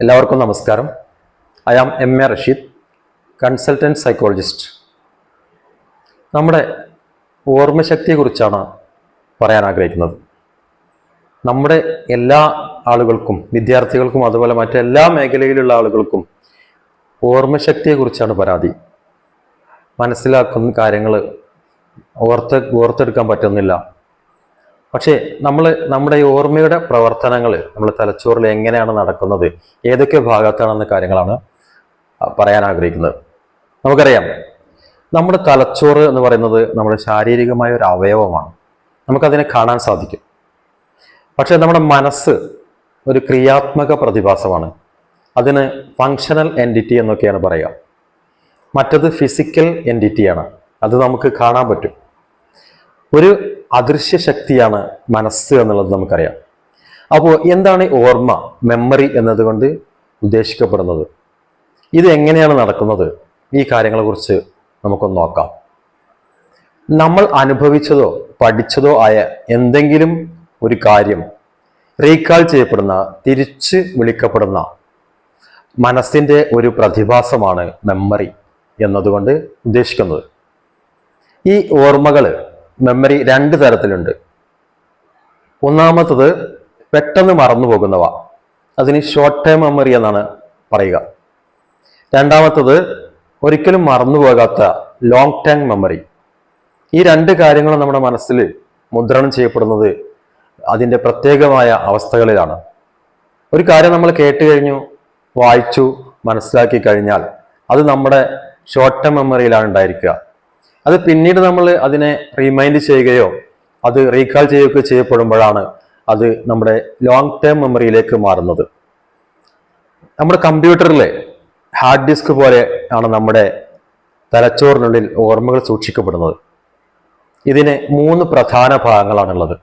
എല്ലാവർക്കും നമസ്കാരം. I am MA Rasheed, consultant psychologist. നമ്മുടെ ഓർമ്മശക്തിയെക്കുറിച്ചാണ് പറയാൻ ആഗ്രഹിക്കുന്നത്. നമ്മുടെ എല്ലാ ആളുകൾക്കും, വിദ്യാർത്ഥികൾക്കും അതുപോലെ മറ്റെല്ലാ മേഖലയിലുള്ള ആളുകൾക്കും ഓർമ്മശക്തിയെക്കുറിച്ചാണ് പരാതി. മനസ്സിലാക്കുന്ന കാര്യങ്ങൾ ഓർത്തെടുക്കാൻ പറ്റുന്നില്ല. പക്ഷേ നമ്മുടെ ഈ ഓർമ്മയുടെ പ്രവർത്തനങ്ങൾ നമ്മുടെ തലച്ചോറിൽ എങ്ങനെയാണ് നടക്കുന്നത്, ഏതൊക്കെ ഭാഗത്താണെന്ന കാര്യങ്ങളാണ് പറയാൻ ആഗ്രഹിക്കുന്നത്. നമുക്കറിയാം, നമ്മുടെ തലച്ചോറ് എന്ന് പറയുന്നത് നമ്മുടെ ശാരീരികമായ ഒരു അവയവമാണ്. നമുക്കതിനെ കാണാൻ സാധിക്കും. പക്ഷേ നമ്മുടെ മനസ്സ് ഒരു ക്രിയാത്മക പ്രതിഭാസമാണ്. അതിന് ഫങ്ഷണൽ എൻറ്റിറ്റി എന്നൊക്കെയാണ് പറയുക. മറ്റത് ഫിസിക്കൽ എൻറ്റിറ്റിയാണ്. അത് നമുക്ക് കാണാൻ പറ്റും. ഒരു അദൃശ്യ ശക്തിയാണ് മനസ്സ് എന്നുള്ളത് നമുക്കറിയാം. അപ്പോൾ എന്താണ് ഓർമ്മ, മെമ്മറി എന്നതുകൊണ്ട് ഉദ്ദേശിക്കപ്പെടുന്നത്? ഇത് എങ്ങനെയാണ് നടക്കുന്നത്? ഈ കാര്യങ്ങളെക്കുറിച്ച് നമുക്കൊന്ന് നോക്കാം. നമ്മൾ അനുഭവിച്ചതോ പഠിച്ചതോ ആയ എന്തെങ്കിലും ഒരു കാര്യം റീകാൾ ചെയ്യപ്പെടുന്ന, തിരിച്ച് വിളിക്കപ്പെടുന്ന മനസ്സിൻ്റെ ഒരു പ്രതിഭാസമാണ് മെമ്മറി എന്നതുകൊണ്ട് ഉദ്ദേശിക്കുന്നത്. ഈ ഓർമ്മകൾ, മെമ്മറി രണ്ട് തരത്തിലുണ്ട്. ഒന്നാമത്തത് പെട്ടെന്ന് മറന്നു പോകുന്നവ, അതിന് ഷോർട്ട് ടേം മെമ്മറി എന്നാണ് പറയുക. രണ്ടാമത്തത് ഒരിക്കലും മറന്നു പോകാത്ത ലോങ് ടേം മെമ്മറി. ഈ രണ്ട് കാര്യങ്ങളും നമ്മുടെ മനസ്സിൽ മുദ്രണം ചെയ്യപ്പെടുന്നത് അതിൻ്റെ പ്രത്യേകമായ അവസ്ഥകളിലാണ്. ഒരു കാര്യം നമ്മൾ കേട്ട് കഴിഞ്ഞു, വായിച്ചു, മനസ്സിലാക്കി കഴിഞ്ഞാൽ അത് നമ്മുടെ ഷോർട്ട് ടേം മെമ്മറിയിലാണ് ഉണ്ടായിരിക്കുക. അത് പിന്നീട് നമ്മൾ അതിനെ റിമൈൻഡ് ചെയ്യുകയോ അത് റീകാൾ ചെയ്യുകയോ ചെയ്യപ്പെടുമ്പോഴാണ് അത് നമ്മുടെ ലോങ് ടേം മെമ്മറിയിലേക്ക് മാറുന്നത്. നമ്മുടെ കമ്പ്യൂട്ടറിലെ ഹാർഡ് ഡിസ്ക് പോലെ ആണ് നമ്മുടെ തലച്ചോറിനുള്ളിൽ ഓർമ്മകൾ സൂക്ഷിക്കപ്പെടുന്നത്. ഇതിന് 3 പ്രധാന ഭാഗങ്ങളാണുള്ളത്.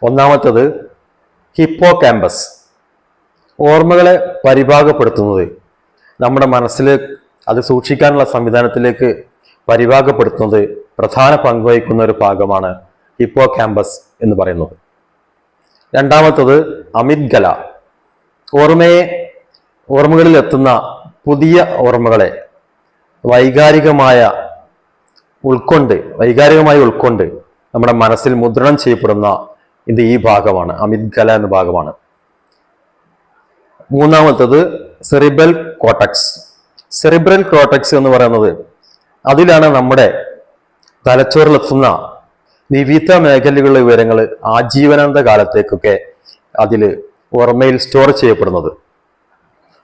ഒന്നാമത്തത് ഹിപ്പോ ക്യാമ്പസ്. ഓർമ്മകളെ പരിഭാഗപ്പെടുത്തുന്നത്, നമ്മുടെ മനസ്സിൽ അത് സൂക്ഷിക്കാനുള്ള സംവിധാനത്തിലേക്ക് പരിഭാഗപ്പെടുത്തുന്നത് പ്രധാന പങ്കുവഹിക്കുന്ന ഒരു ഭാഗമാണ് ഹിപ്പോ ക്യാമ്പസ് എന്ന് പറയുന്നത്. രണ്ടാമത്തത് അമിഗ്ഡല. ഓർമ്മകളിൽ എത്തുന്ന പുതിയ ഓർമ്മകളെ വൈകാരികമായി ഉൾക്കൊണ്ട് നമ്മുടെ മനസ്സിൽ മുദ്രണം ചെയ്യപ്പെടുന്ന ഈ ഭാഗമാണ്, അമിഗ്ഡല എന്ന ഭാഗമാണ്. മൂന്നാമത്തത് സെറിബ്രൽ കോർട്ടക്സ്. സെറിബ്രൽ കോർട്ടക്സ് എന്ന് പറയുന്നത്, അതിലാണ് നമ്മുടെ തലച്ചോറിലെത്തുന്ന വിവിധ മേഖലകളിലെ വിവരങ്ങൾ ആജീവനാന്ത കാലത്തേക്കൊക്കെ അതിൽ ഓർമ്മയിൽ സ്റ്റോർ ചെയ്യപ്പെടുന്നത്.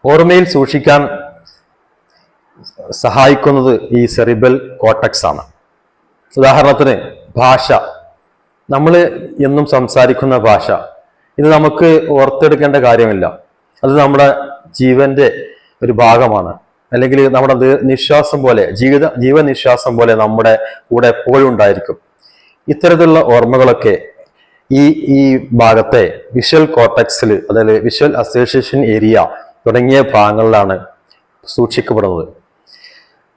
ഓർമ്മയിൽ സൂക്ഷിക്കാൻ സഹായിക്കുന്നത് ഈ സെറിബ്രൽ കോർട്ടക്സ് ആണ്. ഉദാഹരണത്തിന് ഭാഷ. നമ്മൾ എന്നും സംസാരിക്കുന്ന ഭാഷ, ഇത് നമുക്ക് ഓർത്തെടുക്കേണ്ട കാര്യമില്ല. അത് നമ്മുടെ ജീവന്റെ ഒരു ഭാഗമാണ്. അല്ലെങ്കിൽ നമ്മുടെ നിശ്വാസം പോലെ, ജീവനിശ്വാസം പോലെ നമ്മുടെ കൂടെ എപ്പോഴും ഉണ്ടായിരിക്കും. ഇത്തരത്തിലുള്ള ഓർമ്മകളൊക്കെ ഈ ഭാഗത്തെ വിഷ്വൽ കോർട്ടക്സിൽ, അതായത് വിഷ്വൽ അസോസിയേഷൻ ഏരിയ തുടങ്ങിയ ഭാഗങ്ങളിലാണ് സൂക്ഷിക്കപ്പെടുന്നത്.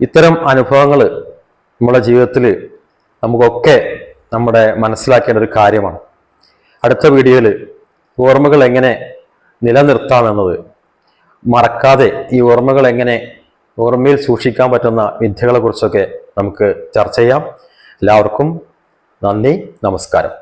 ഇത്തരം അനുഭവങ്ങൾ നമ്മുടെ ജീവിതത്തിൽ നമുക്കൊക്കെ മനസ്സിലാക്കേണ്ട ഒരു കാര്യമാണ്. അടുത്ത വീഡിയോയിൽ ഓർമ്മകൾ എങ്ങനെ നിലനിർത്താമെന്നത്, മറക്കാതെ ഈ ഓർമ്മകൾ എങ്ങനെ ഓർമ്മയിൽ സൂക്ഷിക്കാൻ പറ്റുന്ന വിദ്യകളെ കുറിച്ചൊക്കെ നമുക്ക് ചർച്ച ചെയ്യാം. എല്ലാവർക്കും നന്ദി, നമസ്കാരം.